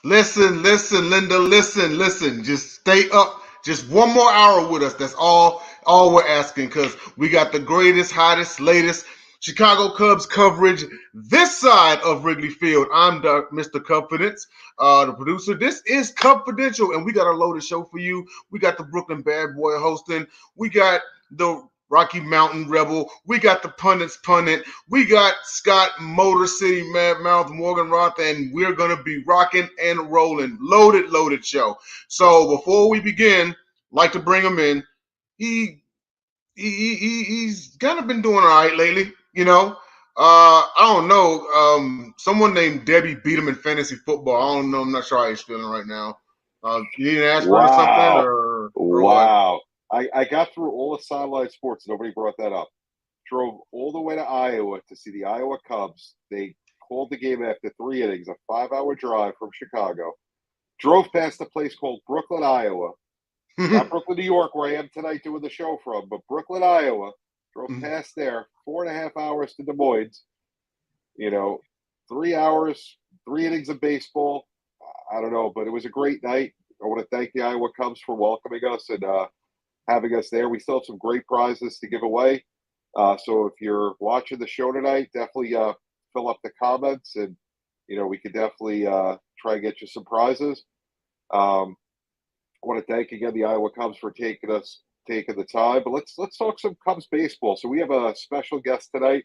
Listen, Linda, listen. Just stay up. Just one more hour with us. That's all we're asking, because we got the greatest, hottest, latest Chicago Cubs coverage this side of Wrigley Field. I'm Mr. Cubfidential, the producer. This is Cubfidential, and we got a loaded show for you. We got the Brooklyn Bad Boy hosting. We got the Rocky Mountain Rebel. We got the Pundits Pundit. We got Scott Motor City Madmouth Morgan Roth, and we're going to be rocking and rolling. Loaded show. So before we begin, like to bring him in. He's kind of been doing all right lately, you know. I don't know. Someone named Debbie beat him in fantasy football. I don't know. I'm not sure how he's feeling right now. You need an aspirin or something, or what? Wow. I got through all the sideline sports. Nobody brought that up. Drove all the way to Iowa to see the Iowa Cubs. They called the game after 3 innings, a 5-hour drive from Chicago. Drove past a place called Brooklyn, Iowa. Not Brooklyn, New York, where I am tonight doing the show from, but Brooklyn, Iowa. Drove past there, 4.5 hours to Des Moines. 3 hours, 3 innings of baseball. I don't know, but it was a great night. I want to thank the Iowa Cubs for welcoming us and having us there. We still have some great prizes to give away. So if you're watching the show tonight, definitely fill up the comments, and we could definitely try and get you some prizes. I want to thank again the Iowa Cubs for taking the time. But let's talk some Cubs baseball. So we have a special guest tonight.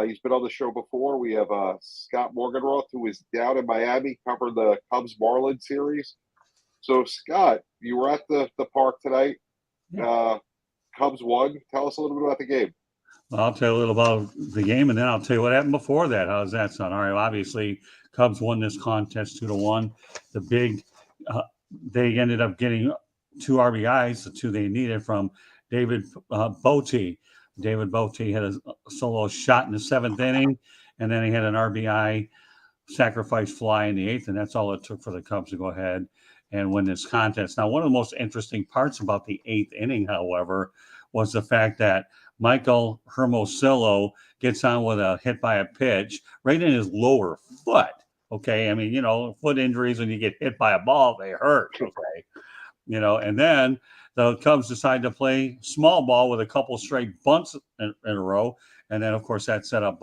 He's been on the show before. We have Scott Morganroth, who is down in Miami covering the Cubs Marlins series. So Scott, you were at the park tonight. Cubs won. Tell us a little bit about the game. Well, I'll tell you a little about the game, and then I'll tell you what happened before that. How's that sound? All right. Obviously, Cubs won this contest 2-1. The big, they ended up getting 2 RBIs, the 2 they needed from David Bote. David Bote had a solo shot in the 7th inning, and then he had an RBI sacrifice fly in the 8th, and that's all it took for the Cubs to go ahead and win this contest. Now, one of the most interesting parts about the 8th inning, however, was the fact that Michael Hermosillo gets on with a hit by a pitch right in his lower foot. Okay. I mean, foot injuries, when you get hit by a ball, they hurt. Okay. And then the Cubs decide to play small ball with a couple straight bunts in a row. And then, of course, that set up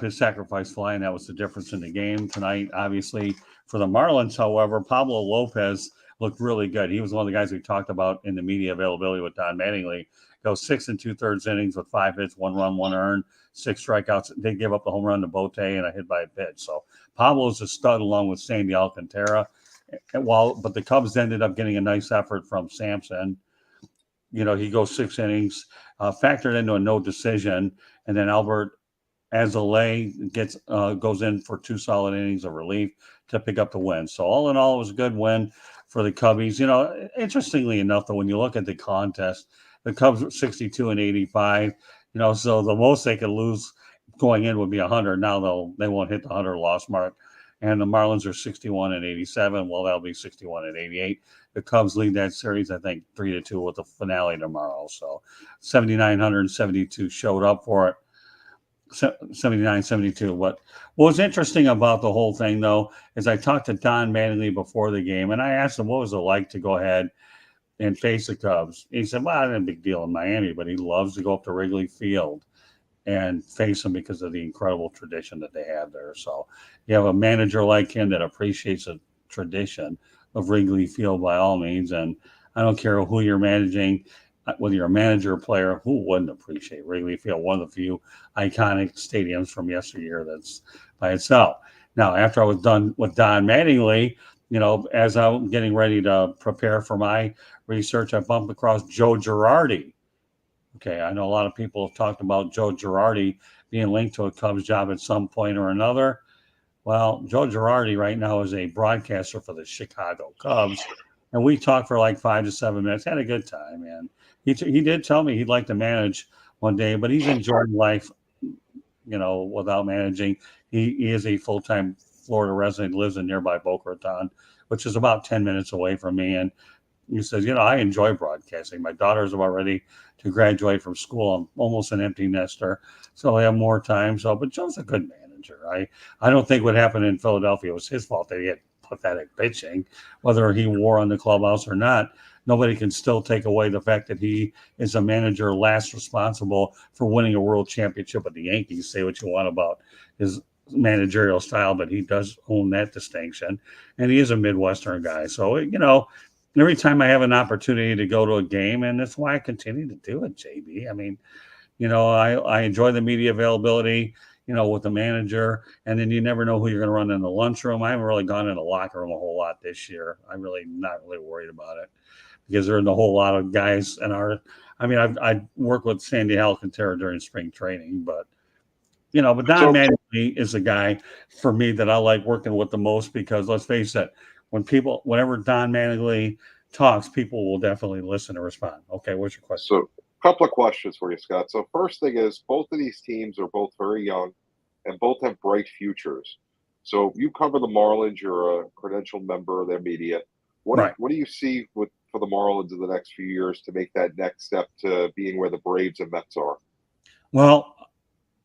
his sacrifice fly, and that was the difference in the game tonight. Obviously, for the Marlins, however, Pablo Lopez looked really good. He was one of the guys we talked about in the media availability with Don Mattingly. Goes 6 2/3 innings with 5 hits, 1 run, 1 earned, 6 strikeouts. They give up the home run to Bote and a hit by a pitch. So Pablo's a stud along with Sandy Alcantara. But the Cubs ended up getting a nice effort from Sampson. He goes 6 innings, factored into a no decision, and then Albert Azalea goes in for 2 solid innings of relief to pick up the win. So all in all, it was a good win for the Cubbies. Interestingly enough, though, when you look at the contest, the Cubs were 62-85. So the most they could lose going in would be 100. Now they won't hit the 100 loss mark. And the Marlins are 61-87. Well, that'll be 61-88. The Cubs lead that series, I think, 3-2 with the finale tomorrow. So 7,972 showed up for it. 79-72. What was interesting about the whole thing, though, is I talked to Don Mattingly before the game, and I asked him what was it like to go ahead and face the Cubs. He said, well, it's a big deal in Miami, but he loves to go up to Wrigley Field and face them because of the incredible tradition that they have there. So you have a manager like him that appreciates the tradition of Wrigley Field by all means, and I don't care who you're managing, whether you're a manager or player, who wouldn't appreciate Wrigley Field, one of the few iconic stadiums from yesteryear that's by itself. Now, after I was done with Don Mattingly, as I'm getting ready to prepare for my research, I bumped across Joe Girardi. Okay, I know a lot of people have talked about Joe Girardi being linked to a Cubs job at some point or another. Well, Joe Girardi right now is a broadcaster for the Chicago Cubs, and we talked for like 5 to 7 minutes. Had a good time, man. He did tell me he'd like to manage one day, but he's enjoying life, without managing. He is a full-time Florida resident, lives in nearby Boca Raton, which is about 10 minutes away from me. And he says, I enjoy broadcasting. My daughter's about ready to graduate from school. I'm almost an empty nester, so I have more time. But Joe's a good manager. manager. I don't think what happened in Philadelphia was his fault that he had pathetic pitching, whether he wore on the clubhouse or not. Nobody can still take away the fact that he is a manager last responsible for winning a world championship with the Yankees. Say what you want about his managerial style, but he does own that distinction. And he is a Midwestern guy. So, every time I have an opportunity to go to a game, and that's why I continue to do it, JB. I mean, I enjoy the media availability, with the manager, and then you never know who you're going to run in the lunchroom. I haven't really gone in the locker room a whole lot this year. I'm really not really worried about it because there are a whole lot of guys I work with Sandy Alcantara during spring training, but Don Mattingly is a guy for me that I like working with the most because let's face it, whenever Don Mattingly talks, people will definitely listen and respond. Okay, what's your question? So, a couple of questions for you, Scott. So, first thing is, both of these teams are both very young and both have bright futures. So, you cover the Marlins. You're a credentialed member of their media. What do you see for the Marlins in the next few years to make that next step to being where the Braves and Mets are? Well,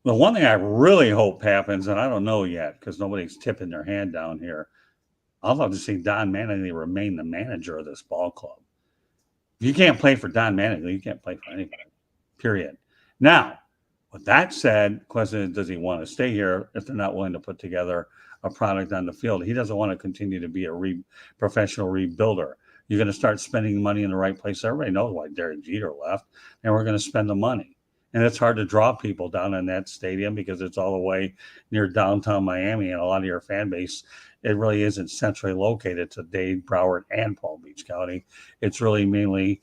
the one thing I really hope happens, and I don't know yet because nobody's tipping their hand down here, I'd love to see Don Mattingly remain the manager of this ball club. If you can't play for Don Mattingly, you can't play for anybody, period. Now, with that said, the question is, does he want to stay here if they're not willing to put together a product on the field? He doesn't want to continue to be a professional rebuilder. You're going to start spending money in the right place. Everybody knows why Derek Jeter left, and we're going to spend the money. And it's hard to draw people down in that stadium because it's all the way near downtown Miami, and a lot of your fan base, it really isn't centrally located to Dade, Broward, and Palm Beach County. It's really mainly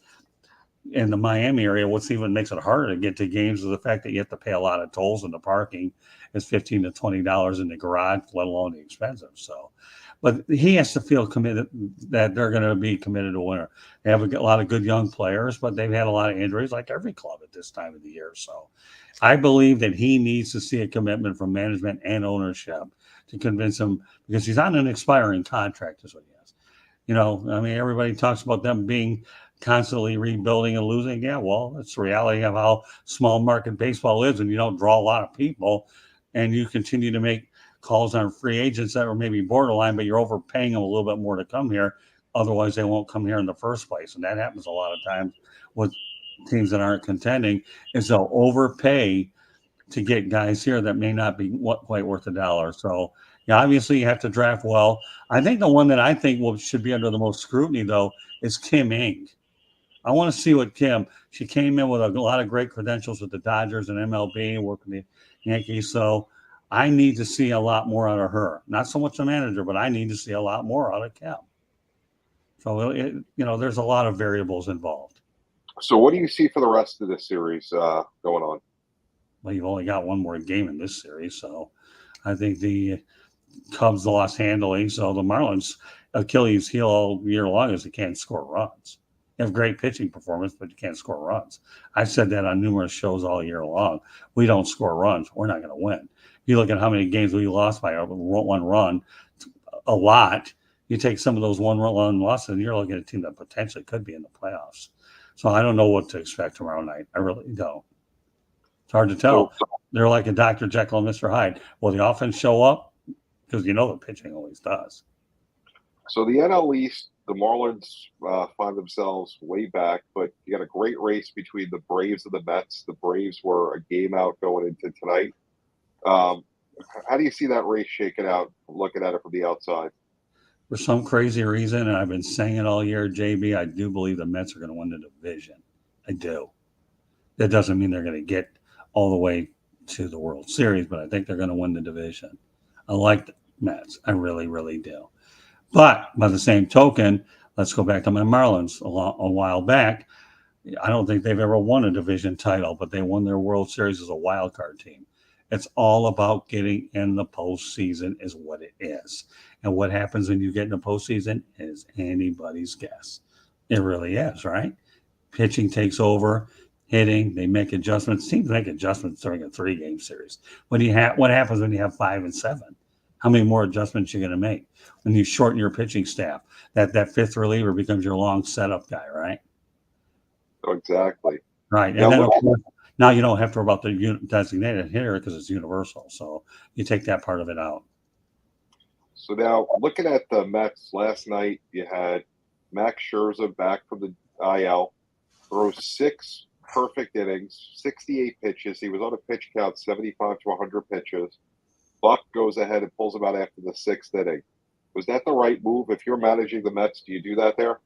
in the Miami area. What's even makes it harder to get to games is the fact that you have to pay a lot of tolls, and the parking is $15 to $20 in the garage, let alone the expensive. So, but he has to feel committed that they're going to be committed to winner. They have a lot of good young players, but they've had a lot of injuries like every club at this time of the year. So I believe that he needs to see a commitment from management and ownership to convince him, because he's on an expiring contract is what he has. Everybody talks about them being constantly rebuilding and losing. Yeah, well, it's the reality of how small market baseball is, and you don't draw a lot of people, and you continue to make calls on free agents that are maybe borderline, but you're overpaying them a little bit more to come here. Otherwise, they won't come here in the first place. And that happens a lot of times with teams that aren't contending, is they'll overpay to get guys here that may not be quite worth $1. So, yeah, obviously you have to draft well. I think the one that I think should be under the most scrutiny, though, is Kim Ng. I want to see what she came in with a lot of great credentials with the Dodgers and MLB, working the Yankees. So I need to see a lot more out of her. Not so much the manager, but I need to see a lot more out of Kim. So, there's a lot of variables involved. So what do you see for the rest of this series going on? Well, you've only got one more game in this series, so I think the Cubs lost handily. So the Marlins' Achilles heel all year long is they can't score runs. You have great pitching performance, but you can't score runs. I've said that on numerous shows all year long. We don't score runs, we're not going to win. You look at how many games we lost by one run, a lot. You take some of those one-run losses, and you're looking at a team that potentially could be in the playoffs. So I don't know what to expect tomorrow night. I really don't. It's hard to tell. They're like a Dr. Jekyll and Mr. Hyde. Will the offense show up? Because the pitching always does. So the NL East, the Marlins find themselves way back, but you got a great race between the Braves and the Mets. The Braves were a game out going into tonight. How do you see that race shaking out, looking at it from the outside? For some crazy reason, and I've been saying it all year, JB, I do believe the Mets are going to win the division. I do. That doesn't mean they're going to get all the way to the World Series, but I think they're going to win the division. I like the Mets. I really, really do. But by the same token, let's go back to my Marlins a while back. I don't think they've ever won a division title, but they won their World Series as a wild card team. It's all about getting in the postseason is what it is. And what happens when you get in the postseason is anybody's guess. It really is, right? Pitching takes over, hitting, they make adjustments. Teams make adjustments during a 3-game series. What happens when you have 5 and 7? How many more adjustments are you going to make? When you shorten your pitching staff, that fifth reliever becomes your long setup guy, right? Exactly. Right. And then, of course, Now you don't have to worry about the designated hitter because it's universal. So you take that part of it out. So now, looking at the Mets last night, you had Max Scherzer back from the IL, throws 6 perfect innings, 68 pitches. He was on a pitch count, 75 to 100 pitches. Buck goes ahead and pulls him out after the 6th inning. Was that the right move? If you're managing the Mets, do you do that there?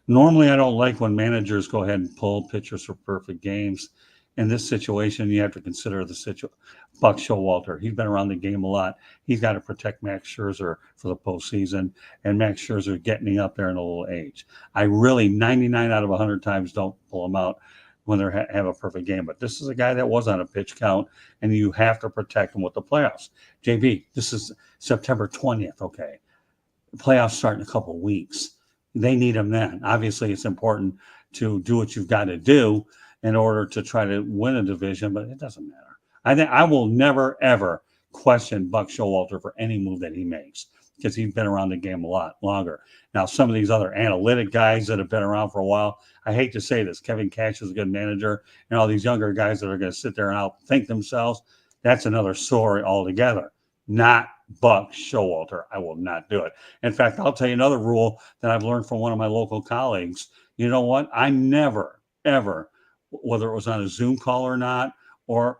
Normally, I don't like when managers go ahead and pull pitchers for perfect games. In this situation, you have to consider the Buck Showalter. He's been around the game a lot. He's got to protect Max Scherzer for the postseason, and Max Scherzer getting up there in a little age. I really 99 out of 100 times don't pull him out when they have a perfect game. But this is a guy that was on a pitch count, and you have to protect him with the playoffs. JB, this is September 20th. Okay, the playoffs start in a couple of weeks. They need him then. Obviously, it's important to do what you've got to do in order to try to win a division, but it doesn't matter. I think I will never, ever question Buck Showalter for any move that he makes because he's been around the game a lot longer. Now, some of these other analytic guys that have been around for a while, I hate to say this, Kevin Cash is a good manager, and all these younger guys that are going to sit there and outthink themselves, that's another story altogether. Not Buck Showalter. I will not do it. In fact, I'll tell you another rule that I've learned from one of my local colleagues. You know what? I never, ever, whether it was on a Zoom call or not, or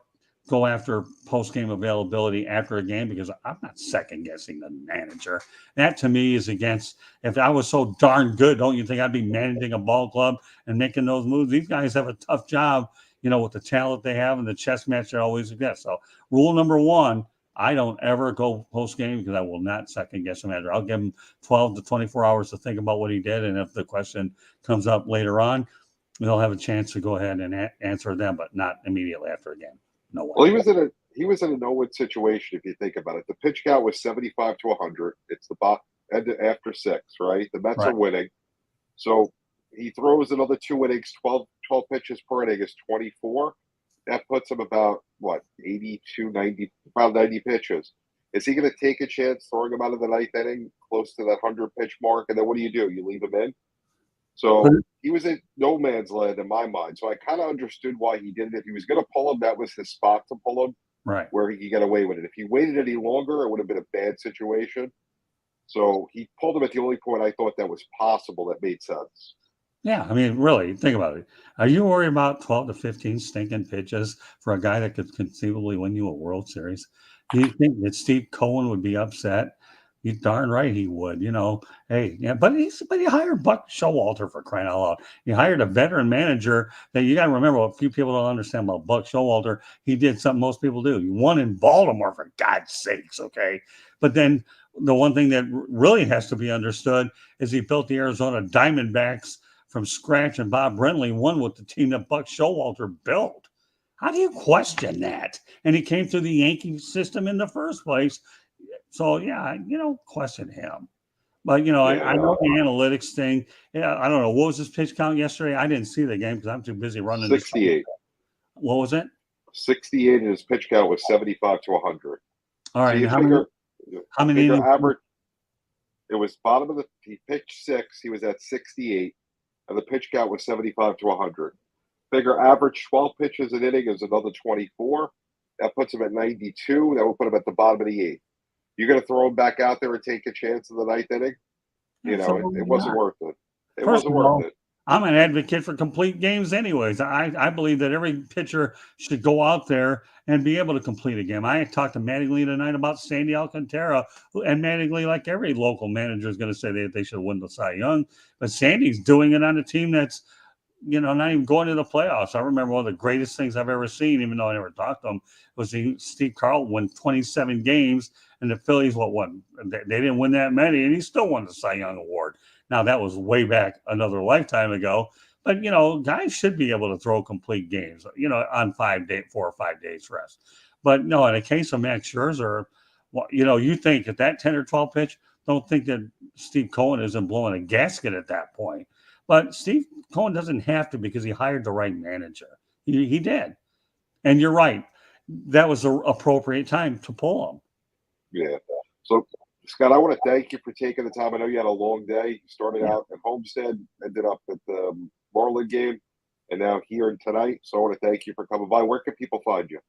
go after post-game availability after a game, because I'm not second-guessing the manager. That, to me, is against, if I was so darn good, don't you think I'd be managing a ball club and making those moves? These guys have a tough job, with the talent they have and the chess match that always exists. So rule number 1, I don't ever go post-game because I will not second-guess the manager. I'll give him 12 to 24 hours to think about what he did, and if the question comes up later on, they'll have a chance to go ahead and answer them, but not immediately after a game. No way. Well, he was in a no-win situation if you think about it. The pitch count was 75 to 100. It's the after 6, right? The Mets are winning, so he throws another 2 innings. 12 pitches per inning is 24. That puts him about, 82, 90, about 90 pitches. Is he going to take a chance throwing him out of the 9th inning, close to that 100-pitch mark? And then what do? You leave him in? So he was in no man's land in my mind. So I kind of understood why he did it. If he was going to pull him, that was his spot to pull him, right, where he could get away with it. If he waited any longer, it would have been a bad situation. So he pulled him at the only point I thought that was possible that made sense. Yeah, I mean, really, think about it. Are you worried about 12 to 15 stinking pitches for a guy that could conceivably win you a World Series? Do you think that Steve Cohen would be upset? You darn right he would. Hey, yeah, but he hired Buck Showalter, for crying out loud. He hired a veteran manager that you got to remember. A few people don't understand about Buck Showalter. He did something most people do. He won in Baltimore, for God's sakes, okay? But then the one thing that really has to be understood is he built the Arizona Diamondbacks from scratch, and Bob Brenly won with the team that Buck Showalter built. How do you question that? And he came through the Yankee system in the first place. So, yeah, question him. But, I know the analytics thing. Yeah, I don't know. What was his pitch count yesterday? I didn't see the game because I'm too busy running. 68. What was it? 68, and his pitch count was 75 to 100. All right. So how many average? It was bottom of he pitched 6. He was at 68. And the pitch count was 75 to 100. Figure average 12 pitches an inning is another 24. That puts him at 92. That will put him at the bottom of the 8th. You're going to throw him back out there and take a chance in the 9th inning? It wasn't worth it. It wasn't worth it. I'm an advocate for complete games anyways. I believe that every pitcher should go out there and be able to complete a game. I talked to Mattingly tonight about Sandy Alcantara, and Mattingly, like every local manager, is going to say that they should win the Cy Young. But Sandy's doing it on a team that's, not even going to the playoffs. I remember one of the greatest things I've ever seen, even though I never talked to him, was Steve Carlton won 27 games, and the Phillies, won? They didn't win that many, and he still won the Cy Young Award. Now, that was way back another lifetime ago. But, guys should be able to throw complete games, on 4 or 5 days rest. But, no, in a case of Max Scherzer, you think at that 10 or 12 pitch, don't think that Steve Cohen isn't blowing a gasket at that point. But Steve Cohen doesn't have to because he hired the right manager. He did. And you're right. That was the appropriate time to pull him. Yeah. So, Scott, I want to thank you for taking the time. I know you had a long day. You started out at Homestead, ended up at the Marlin game. and now here tonight. So I want to thank you for coming by. Where can people find you?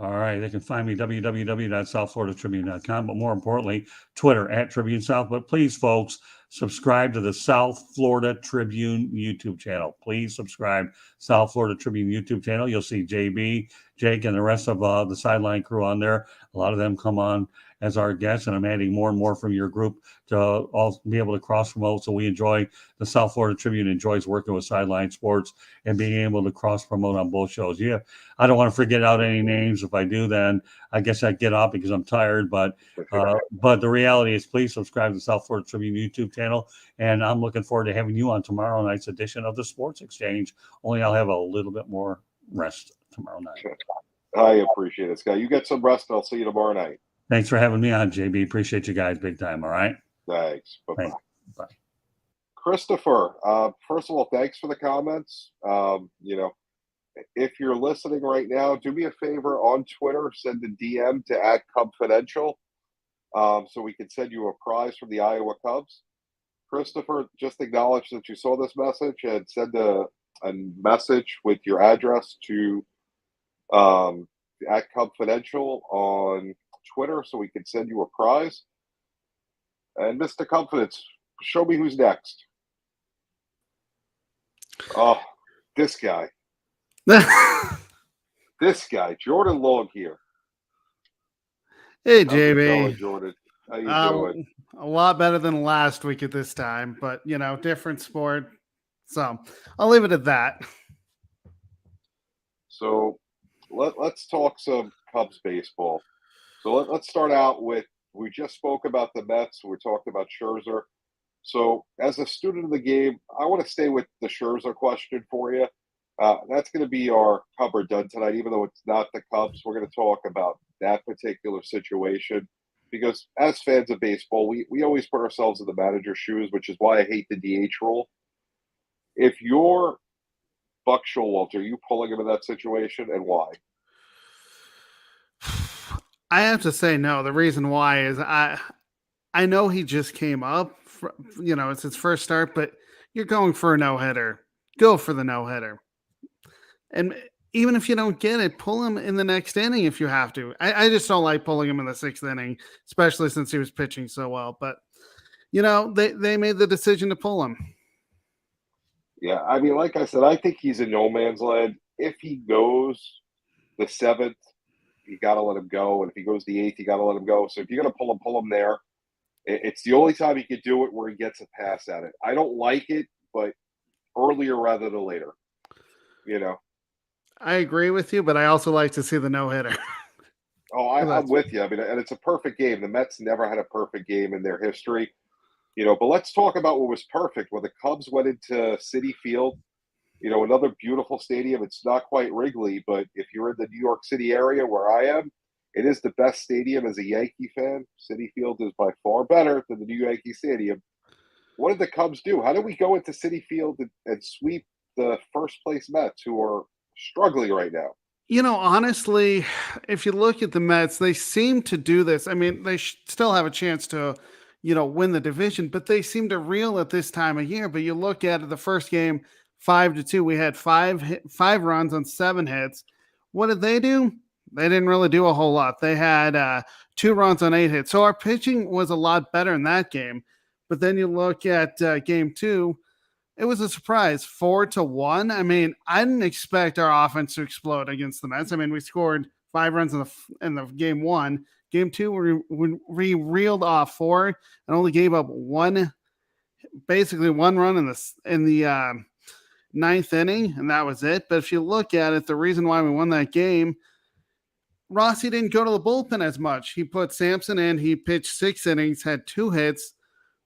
All right. They can find me www.southfloridatribune.com, but more importantly, Twitter @Tribune South. But please, folks, subscribe to the South Florida Tribune YouTube channel. Please subscribe South Florida Tribune YouTube channel. You'll see JB, Jake, and the rest of the sideline crew on there. A lot of them come on as our guests, and I'm adding more and more from your group to all be able to cross promote. So we enjoy, the South Florida Tribune enjoys working with Sideline Sports and being able to cross promote on both shows. Yeah, I don't want to forget out any names. If I do, then I guess I'd get off because I'm tired. But the reality is, please subscribe to the South Florida Tribune YouTube channel. And I'm looking forward to having you on tomorrow night's edition of the Sports Exchange. Only I'll have a little bit more rest tomorrow night. I appreciate it, Scott. You get some rest. I'll see you tomorrow night. Thanks for having me on, JB. Appreciate you guys big time. All right. Thanks. Bye-bye. Bye. Christopher, first of all, thanks for the comments. If you're listening right now, do me a favor on Twitter, send a DM to @Cubfidential so we can send you a prize from the Iowa Cubs. Christopher, just acknowledge that you saw this message and send a message with your address to @Cubfidential on Twitter so we can send you a prize. And Mr. Confidence, show me who's next. Oh, this guy. This guy, Jordan Long here. Hey, How's it JB. going, Jordan? How you doing? A lot better than last week at this time, but different sport. So I'll leave it at that. So let's talk some Cubs baseball. So let's start out with, we just spoke about the Mets. We talked about Scherzer. So as a student of the game, I want to stay with the Scherzer question for you. That's going to be our cover done tonight, even though it's not the Cubs. We're going to talk about that particular situation because as fans of baseball, we always put ourselves in the manager's shoes, which is why I hate the DH rule. If you're Buck Showalter, are you pulling him in that situation, and why? I have to say no. The reason why is I know he just came up. It's his first start, but you're going for a no-hitter. Go for the no-hitter. And even if you don't get it, pull him in the next inning if you have to. I just don't like pulling him in the 6th inning, especially since he was pitching so well. But, they made the decision to pull him. Yeah, I mean, like I said, I think he's in no man's land. If he goes the 7th, you got to let him go. And if he goes the 8th, you got to let him go. So if you're going to pull him there. It's the only time he could do it where he gets a pass at it. I don't like it, but earlier rather than later. I agree with you, but I also like to see the no-hitter. I'm with you. I mean, and it's a perfect game. The Mets never had a perfect game in their history. But let's talk about what was perfect. When the Cubs went into Citi Field, another beautiful stadium. It's not quite Wrigley, but if you're in the New York City area where I am, it is the best stadium as a Yankee fan. Citi Field is by far better than the new Yankee Stadium. What did the Cubs do? How did we go into Citi Field and sweep the first-place Mets, who are struggling right now? Honestly, if you look at the Mets, they seem to do this. I mean, they still have a chance to, win the division, but they seem to reel at this time of year. But you look at it, the first game, 5-2, we had five runs on 7 hits. What did they do? They didn't really do a whole lot. They had 2 runs on 8 hits. So our pitching was a lot better in that game. But then you look at game 2, it was a surprise, 4-1. I mean, I didn't expect our offense to explode against the Mets. I mean, we scored 5 runs in the game 1. Game 2, we reeled off 4 and only gave up basically one run in the 9th inning, and that was it. But if you look at it, the reason why we won that game, Rossi didn't go to the bullpen as much. He put Sampson in. He pitched 6 innings, had 2 hits,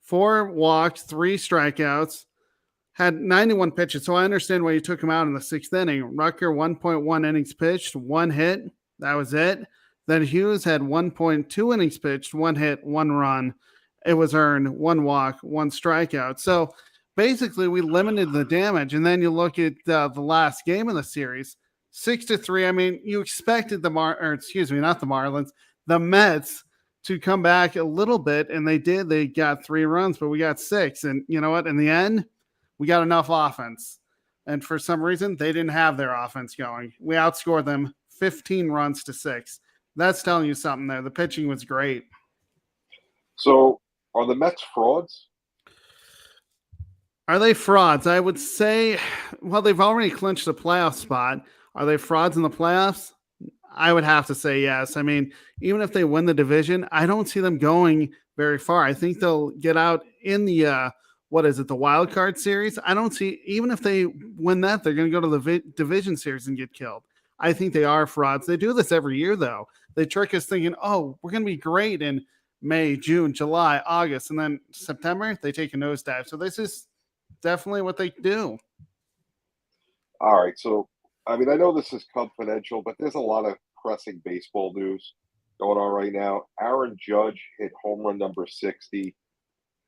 4 walks, 3 strikeouts, had 91 pitches. So I understand why you took him out in the 6th inning. Rucker, 1.1 innings pitched, 1 hit. That was it. Then Hughes had 1.2 innings pitched, 1 hit, 1 run. It was earned, 1 walk, 1 strikeout. So basically we limited the damage. And then you look at the last game of the series, 6-3. I mean, you expected the Mets to come back a little bit, and they did. They got 3 runs, but we got 6. And you know what? In the end, we got enough offense. And for some reason, they didn't have their offense going. We outscored them 15 runs to 6. That's telling you something there. The pitching was great. So, are the Mets frauds? Are they frauds? I would say, well, they've already clinched a playoff spot. Are they frauds in the playoffs? I would have to say yes. I mean, even if they win the division, I don't see them going very far. I think they'll get out in the the wild card series. I don't see, even if they win that, they're going to go to the division series and get killed. I think they are frauds. They do this every year, though. They trick us thinking, oh, we're going to be great in May, June, July, August, and then September, they take a nosedive. So this is definitely what they do. All right. So, I mean, I know this is Cubfidential, but there's a lot of pressing baseball news going on right now. Aaron Judge hit home run number 60.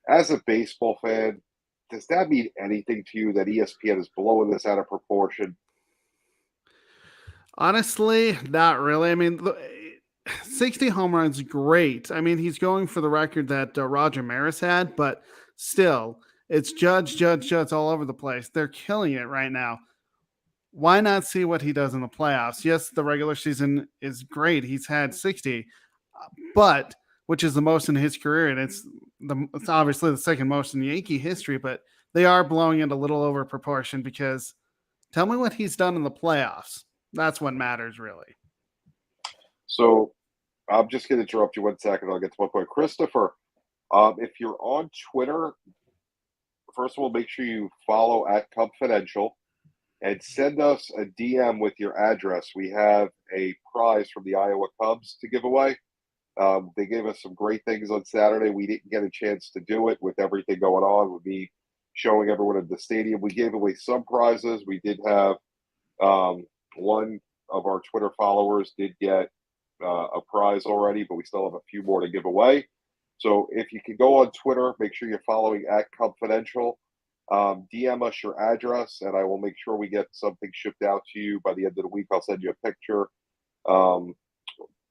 As a baseball fan, does that mean anything to you that ESPN is blowing this out of proportion? Honestly, not really. I mean, 60 home runs, great. I mean, he's going for the record that Roger Maris had, but still, it's Judge all over the place. They're killing it right now. Why not see what he does in the playoffs? Yes, the regular season is great. He's had 60, but which is the most in his career, and it's obviously the second most in Yankee history, but they are blowing it a little over proportion because tell me what he's done in the playoffs. That's what matters, really. So I'm just going to interrupt you 1 second. I'll get to one point. Christopher, if you're on Twitter, first of all, make sure you follow at Cubfidential and send us a DM with your address. We have a prize from the Iowa Cubs to give away. They gave us some great things on Saturday. We didn't get a chance to do it with everything going on, with me showing everyone at the stadium. We gave away some prizes. We did have one of our Twitter followers did get a prize already, but we still have a few more to give away. So if you can go on Twitter, make sure you're following at Cubfidential. DM us your address, and I will make sure we get something shipped out to you by the end of the week. I'll send you a picture.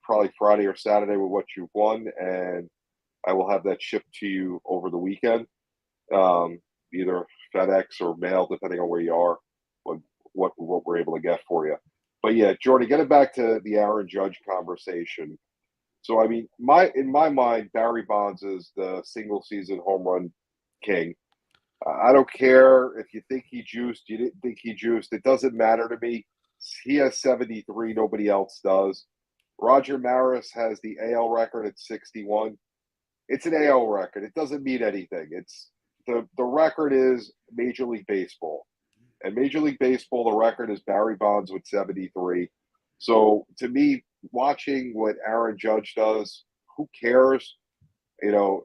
Probably Friday or Saturday with what you've won, and I will have that shipped to you over the weekend, either FedEx or mail, depending on where you are, what we're able to get for you. But yeah, Jordan, getting back to the Aaron Judge conversation. So I mean, in my mind, Barry Bonds is the single season home run king. I don't care if you think he juiced, you didn't think he juiced. It doesn't matter to me. He has 73. Nobody else does. Roger Maris has the AL record at 61. It's an AL record. It doesn't mean anything. It's the record is Major League Baseball. And Major League Baseball, the record is Barry Bonds with 73. So to me, watching what Aaron Judge does, who cares? You know,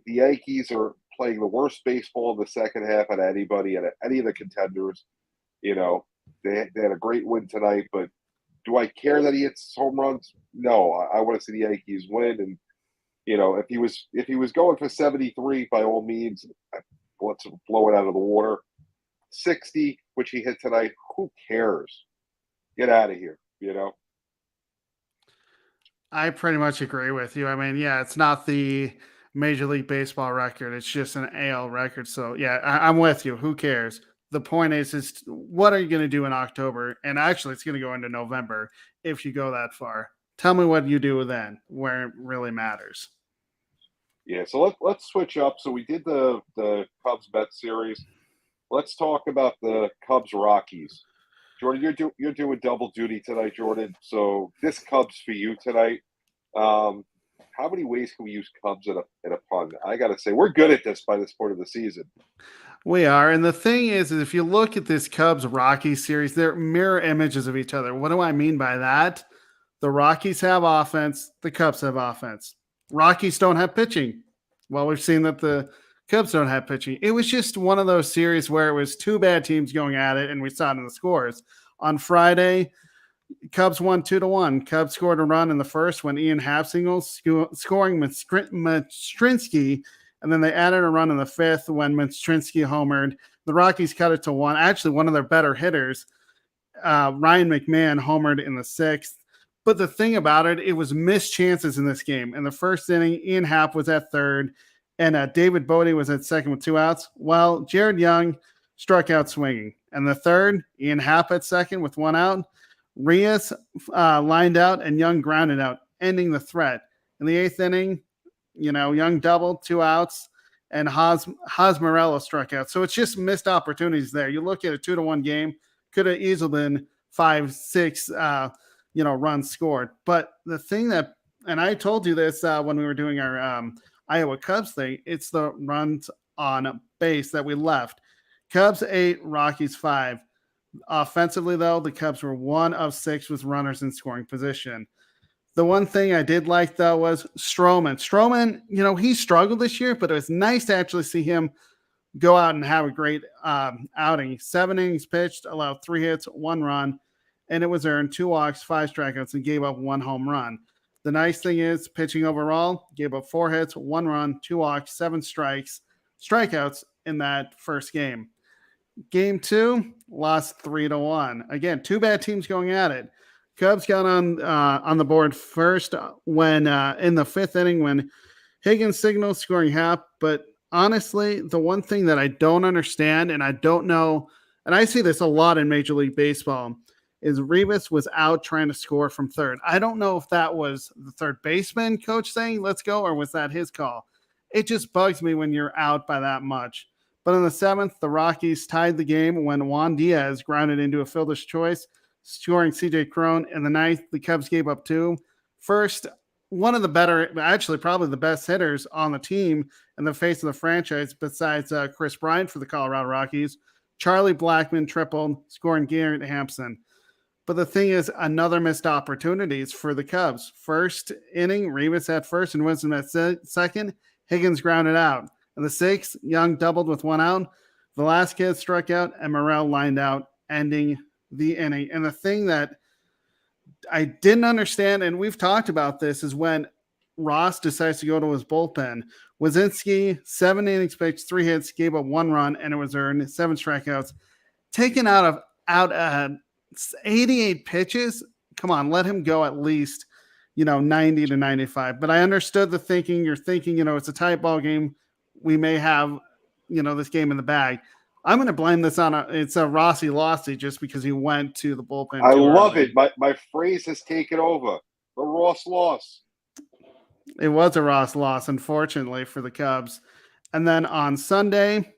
the Yankees are playing the worst baseball in the second half at anybody, at any of the contenders. You know, they had a great win tonight, but do I care that he hits home runs? No, I want to see the Yankees win. And, you know, if he was going for 73, by all means, let's blow it out of the water. 60, which he hit tonight, who cares? Get out of here, you know? I pretty much agree with you. I mean, yeah, it's not the Major League Baseball record. It's just an AL record. So, yeah, I'm with you. Who cares? The point is what are you going to do in October? And actually, it's going to go into November if you go that far. Tell me what you do then, where it really matters. Yeah, so let's switch up. So we did the Cubs-Mets series. Let's talk about the Cubs-Rockies. Jordan, you're doing double duty tonight, Jordan. So this Cubs for you tonight. How many ways can we use Cubs in a pun? I got to say, we're good at this by this point of the season. We are. And the thing is if you look at this Cubs-Rockies series, they're mirror images of each other. What do I mean by that? The Rockies have offense. The Cubs have offense. Rockies don't have pitching. Well, we've seen that the Cubs don't have pitching. It was just one of those series where it was two bad teams going at it, and we saw it in the scores. On Friday, Cubs won 2-1. Cubs scored a run in the first when Ian Happ singles, scoring Mastrinsky, and then they added a run in the fifth when Mastrinsky homered. The Rockies cut it to 1. Actually, one of their better hitters, Ryan McMahon, homered in the sixth. But the thing about it, it was missed chances in this game. In the first inning, Ian Happ was at third, and David Bodie was at second with 2 outs. Well, Jared Young struck out swinging. And the third, Ian Happ at second with one out. Rios lined out and Young grounded out, ending the threat. In the eighth inning, Young doubled, 2 outs, and Haas Morello struck out. So it's just missed opportunities there. You look at a 2-1 game, could have easily been 5-6, runs scored. But the thing that, and I told you this when we were doing our Iowa Cubs thing, it's the runs on base that we left. Cubs 8, Rockies 5. Offensively, though, the Cubs were 1 of 6 with runners in scoring position. The one thing I did like, though, was Stroman. Stroman, he struggled this year, but it was nice to actually see him go out and have a great outing. 7 innings pitched, allowed 3 hits, 1 run, and it was earned 2 walks, 5 strikeouts, and gave up 1 home run. The nice thing is, pitching overall, gave up 4 hits, 1 run, 2 walks, 7 strikeouts in that first game. Game 2, lost 3-1. Again, 2 bad teams going at it. Cubs got on the board first when in the 5th inning when Higgins signaled scoring Happ. But honestly, the one thing that I don't understand, and I don't know, and I see this a lot in Major League Baseball, is Rivas was out trying to score from third. I don't know if that was the third baseman coach saying, let's go, or was that his call? It just bugs me when you're out by that much. But in the 7th, the Rockies tied the game when Juan Diaz grounded into a fielder's choice, scoring C.J. Cron. In the 9th, the Cubs gave up 2. First, one of the better, actually probably the best hitters on the team in the face of the franchise besides Chris Bryant for the Colorado Rockies. Charlie Blackmon tripled, scoring Garrett Hampson. But the thing is, another missed opportunities for the Cubs. First inning, Rivas at first and Winston at second. Higgins grounded out. In the 6th, Young doubled with 1 out. Velasquez struck out, and Morel lined out, ending the inning. And the thing that I didn't understand, and we've talked about this, is when Ross decides to go to his bullpen. Wazinski, 7 innings pitched, 3 hits, gave up 1 run, and it was earned 7 strikeouts. Taken out 88 pitches. Come on, let him go at least, 90 to 95. But I understood the thinking. You're thinking, it's a tight ball game. We may have, this game in the bag. I'm going to blame this on it's a Rossi Lossy just because he went to the bullpen. I love it. My phrase has taken over. The Ross loss. It was a Ross loss, unfortunately, for the Cubs. And then on Sunday,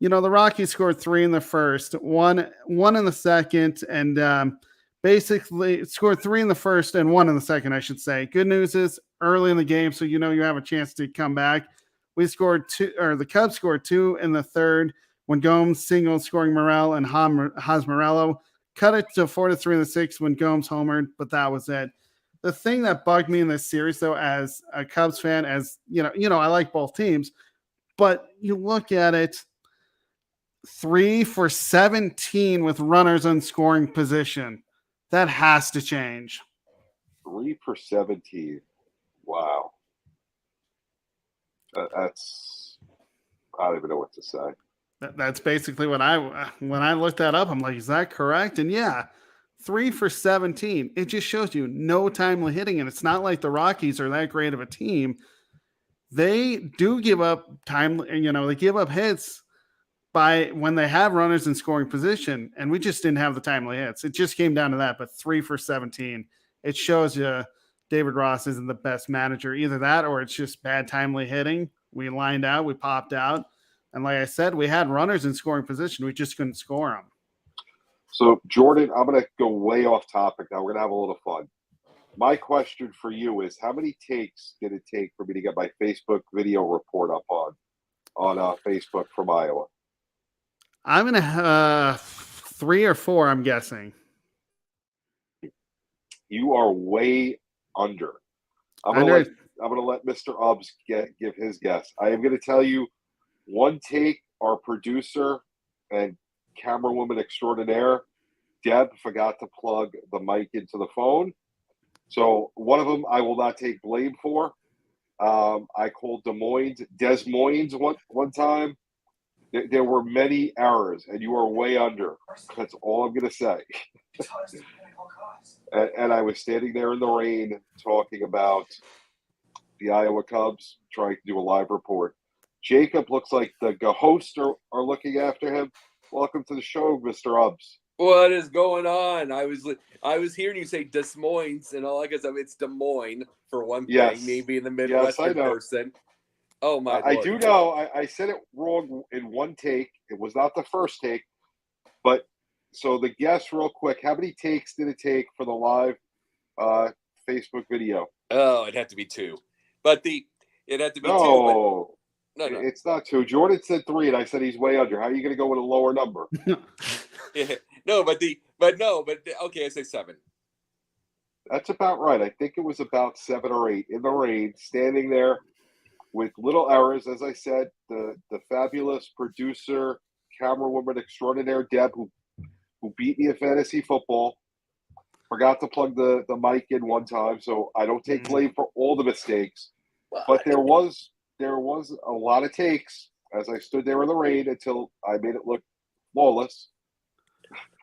the Rockies scored 3 in the first, one in the second, and basically scored 3 in the first and 1 in the second, I should say. Good news is early in the game, so you have a chance to come back. We scored 2, or the Cubs scored 2 in the third when Gomes singled, scoring Morel and Haas Morello. Cut it to 4-3 in the 6th when Gomes homered, but that was it. The thing that bugged me in this series, though, as a Cubs fan, as I like both teams, but you look at it, 3 for 17 with runners in scoring position. That has to change. 3 for 17. Wow. That's, I don't even know what to say. That's basically when I looked that up, I'm like, is that correct? And yeah, 3 for 17. It just shows you no timely hitting. And it's not like the Rockies are that great of a team. They do give up time, they give up hits by when they have runners in scoring position. And we just didn't have the timely hits. It just came down to that. But 3 for 17, it shows you David Ross isn't the best manager. Either that or it's just bad timely hitting. We lined out, we popped out. And like I said, we had runners in scoring position. We just couldn't score them. So, Jordan, I'm going to go way off topic now. We're going to have a little fun. My question for you is, how many takes did it take for me to get my Facebook video report up on Facebook from Iowa? I'm going to 3 or 4, I'm guessing. You are way under. I'm going to let Mr. Ubbs give his guess. I am going to tell you one take. Our producer and camera woman extraordinaire, Deb, forgot to plug the mic into the phone. So one of them I will not take blame for. I called Des Moines one time. There were many errors, and you are way under. That's all I'm going to say. And I was standing there in the rain talking about the Iowa Cubs, trying to do a live report. Jacob looks like the hosts are looking after him. Welcome to the show, Mr. Ubbs. What is going on? I was hearing you say Des Moines, and all I guess it's Des Moines for one thing. Yes. Me being the Midwestern person. Oh my! I do know. I said it wrong in one take. It was not the first take, but so the guess real quick. How many takes did it take for the live Facebook video? Oh, it'd have to be 2, but it'd have to be 2. No, no, it's not 2. Jordan said 3, and I said he's way under. How are you going to go with a lower number? Yeah, no, but okay, I say 7. That's about right. I think it was about 7 or 8 in the rain, standing there with little errors. As I said, the fabulous producer, camera woman extraordinaire, Deb, who beat me at fantasy football, forgot to plug the mic in one time, so I don't take blame for all the mistakes. But there was a lot of takes as I stood there in the rain until I made it look flawless.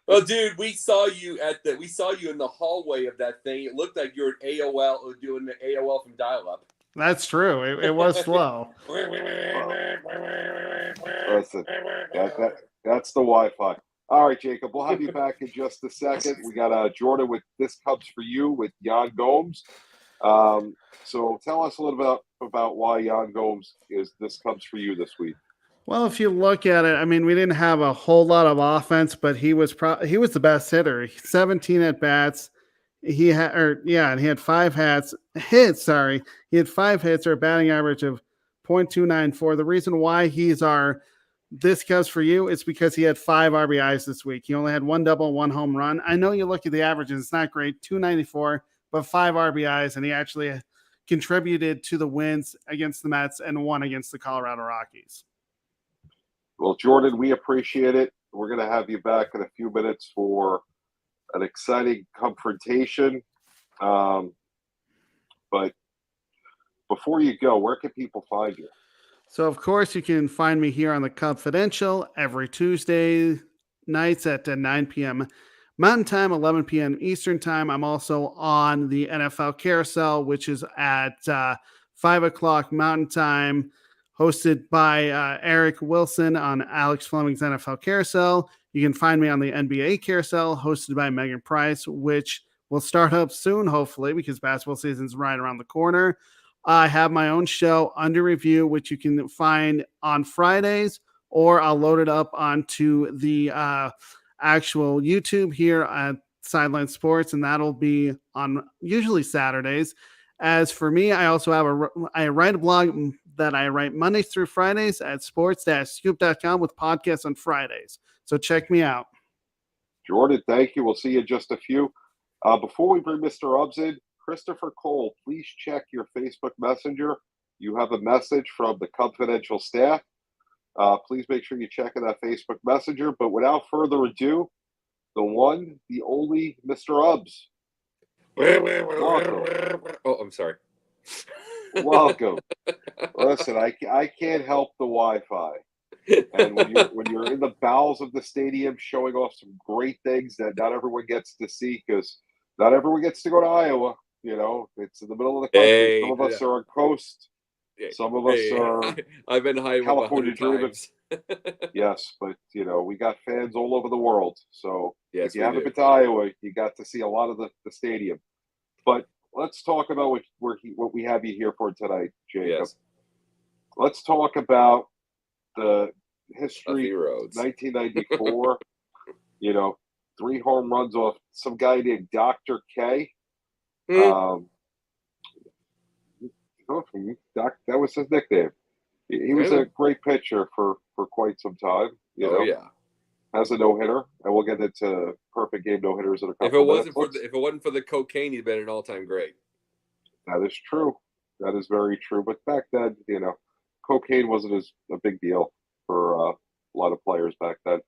Well, dude, we saw you in the hallway of that thing. It looked like you were at AOL doing the AOL from dial-up. That's true. It was slow. Listen, that's the Wi-Fi. All right, Jacob, we'll have you back in just a second. We got Jordan with This Cubs for You with Jan Gomes. So tell us a little bit about why Jan Gomes is This Cubs for You this week. Well, if you look at it, I mean, we didn't have a whole lot of offense, but he was the best hitter. 17 at bats. And he had 5 hits. Sorry, he had 5 hits or a batting average of .294. The reason why he's our This Cubs for You is because he had 5 RBIs this week. He only had 1 double, 1 home run. I know you look at the averages; it's not great, 294, but 5 RBIs, and he actually contributed to the wins against the Mets and 1 against the Colorado Rockies. Well, Jordan, we appreciate it. We're going to have you back in a few minutes for an exciting confrontation. But before you go, where can people find you? So, of course, you can find me here on the Cubfidential every Tuesday nights at 9 p.m. Mountain Time, 11 p.m. Eastern Time. I'm also on the NFL Carousel, which is at 5 o'clock Mountain Time, hosted by Eric Wilson on Alex Fleming's NFL Carousel. You can find me on the NBA Carousel, hosted by Megan Price, which will start up soon, hopefully, because basketball season's right around the corner. I have my own show, Under Review, which you can find on Fridays, or I'll load it up onto the actual YouTube here at Sideline Sports, and that'll be on usually Saturdays. As for me, I also have I write a blog that I write Mondays through Fridays at sports-scoop.com with podcasts on Fridays. So check me out. Jordan, thank you. We'll see you in just a few. Before we bring Mr. Ubbs in, Christopher Cole, please check your Facebook Messenger. You have a message from the Cubfidential staff. Please make sure you check in that Facebook Messenger. But without further ado, the one, the only Mr. Ubbs. Welcome. Oh, I'm sorry. Welcome. Listen, I can't help the Wi-Fi. And when you're in the bowels of the stadium showing off some great things that not everyone gets to see, because not everyone gets to go to Iowa. You know, it's in the middle of the country. Hey, some of us are on coast. Some of us are I've been high California dreaming. Yes, but you know, we got fans all over the world. So yes, if you haven't been to Iowa, you got to see a lot of the stadium. But let's talk about what we have you here for tonight, Jacob. Yes. Let's talk about the history. 1994. You know, 3 home runs off some guy named Dr. K. That was his nickname. He was a great pitcher for quite some time. You know? Yeah. Has a no-hitter, and we'll get into perfect game no-hitters in a couple If it minutes. if it wasn't for the cocaine, he'd been an all-time great. That is true. That is very true. But back then, you know, cocaine wasn't as a big deal for a lot of players back then.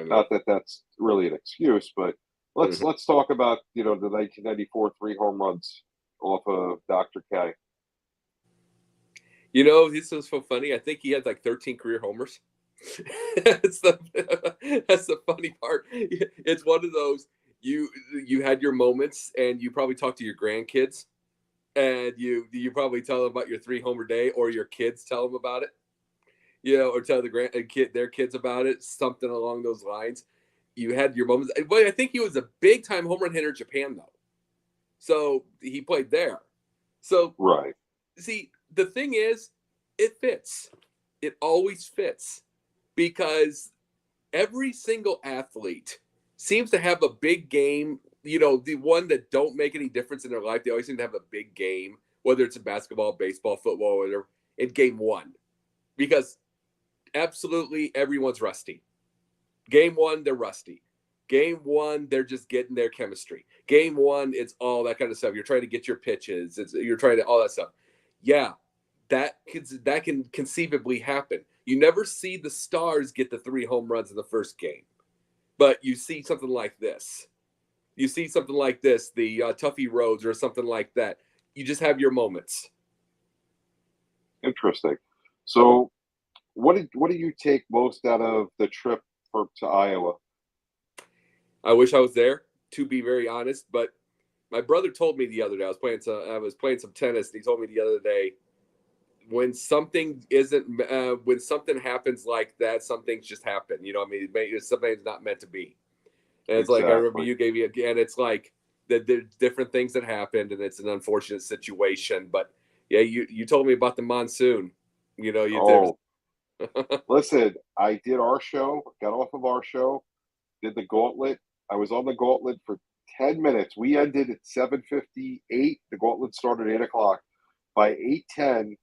Not that that's really an excuse, but let's talk about, you know, the 1994 3 home runs off of Dr. K. You know, this is so funny. I think he had like 13 career homers. that's the funny part. It's one of those you had your moments, and you probably talk to your grandkids, and you probably tell them about your 3 homer day, or your kids tell them about it. or tell their kids about it, something along those lines. You had your moments. But I think he was a big-time home run hitter in Japan, though. So he played there. So, Right. see, the thing is, it fits. It always fits because every single athlete seems to have a big game. The one that don't make any difference in their life, they always seem to have a big game, whether it's in basketball, baseball, football, whatever, in game one. Because absolutely everyone's rusty. Game one, they're rusty. Game one, they're just getting their chemistry. Game one, it's all that kind of stuff. You're trying to get your pitches. You're trying to all that stuff. Yeah, that can conceivably happen. You never see the stars get the 3 home runs in the first game, but you see something like this. You see something like this, the Tuffy Rhodes or something like that. You just have your moments. Interesting. So, what do you take most out of the trip to Iowa? I wish I was there, to be very honest. But my brother told me the other day, I was playing some tennis, and he told me the other day, when something happens like that, some things just happen. Something's not meant to be. And it's like, I remember you gave me again. It's like that there's different things that happened, and it's an unfortunate situation. But yeah, you told me about the monsoon. Listen, I did our show, got off of our show, did the gauntlet. I was on the gauntlet for 10 minutes. We ended at 7:58. The gauntlet started at 8 o'clock. By 8:10,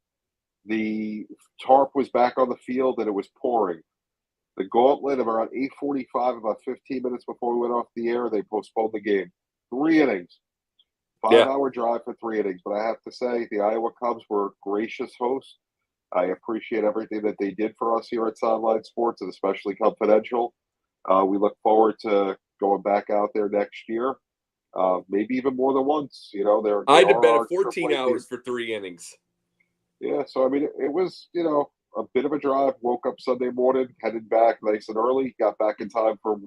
the tarp was back on the field and it was pouring. The gauntlet of around 8:45, about 15 minutes before we went off the air, they postponed the game. 3 innings. 5-hour drive for 3 innings. But I have to say, the Iowa Cubs were gracious hosts. I appreciate everything that they did for us here at Sideline Sports, and especially Cubfidential. We look forward to going back out there next year, maybe even more than once. I'd have bet 14 hours for 3 innings. Yeah, so I mean, it was a bit of a drive. Woke up Sunday morning, headed back nice and early. Got back in time for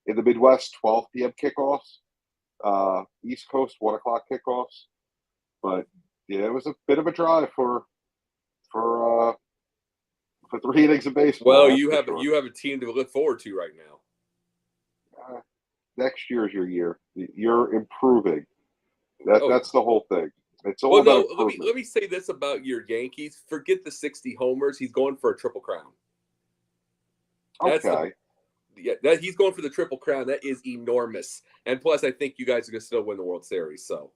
in the Midwest 12 p.m. kickoffs, East Coast 1 o'clock kickoffs. But yeah, it was a bit of a drive for 3 innings of baseball. Well, you have a team to look forward to right now. Next year is your year. You're improving. That's the whole thing. It's all about improvement. Let me say this about your Yankees. Forget the 60 homers. He's going for a triple crown. Okay. He's going for the triple crown. That is enormous. And plus, I think you guys are going to still win the World Series. So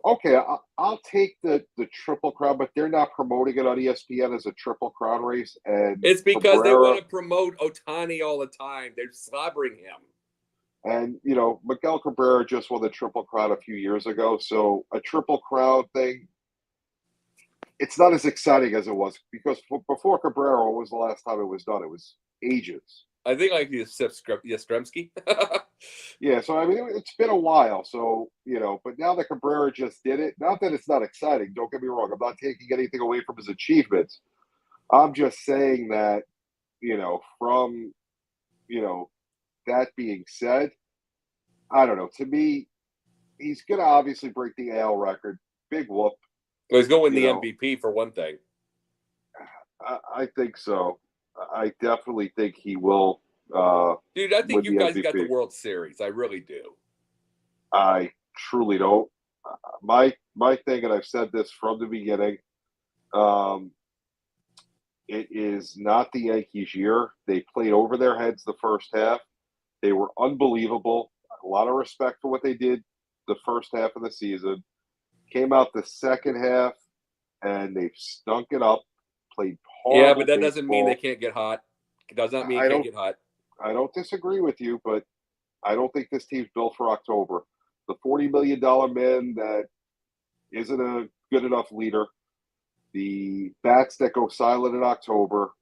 okay, I'll take the triple crown, but they're not promoting it on ESPN as a triple crown race. And it's because they want to promote Ohtani all the time. They're slobbering him. And, Miguel Cabrera just won the Triple Crown a few years ago. So a Triple Crown thing, it's not as exciting as it was. Because before Cabrera, when was the last time it was done? It was ages. I think like Yastrzemski. Yeah, so, I mean, it's been a while. So, but now that Cabrera just did it, not that it's not exciting. Don't get me wrong. I'm not taking anything away from his achievements. I'm just saying that, from, that being said, I don't know. To me, he's going to obviously break the AL record. Big whoop. Well, he's going to win the MVP for one thing. I think so. I definitely think he will. Dude, I think you guys MVP. got the World Series. I really do. I truly don't. My thing, and I've said this from the beginning, it is not the Yankees' year. They played over their heads the first half. They were unbelievable. A lot of respect for what they did the first half of the season. Came out the second half, and they've stunk it up. Played horrible. Yeah, but that doesn't mean they can't get hot. It does not mean they can't get hot. I don't disagree with you, but I don't think this team's built for October. The $40 million man that isn't a good enough leader. The bats that go silent in October,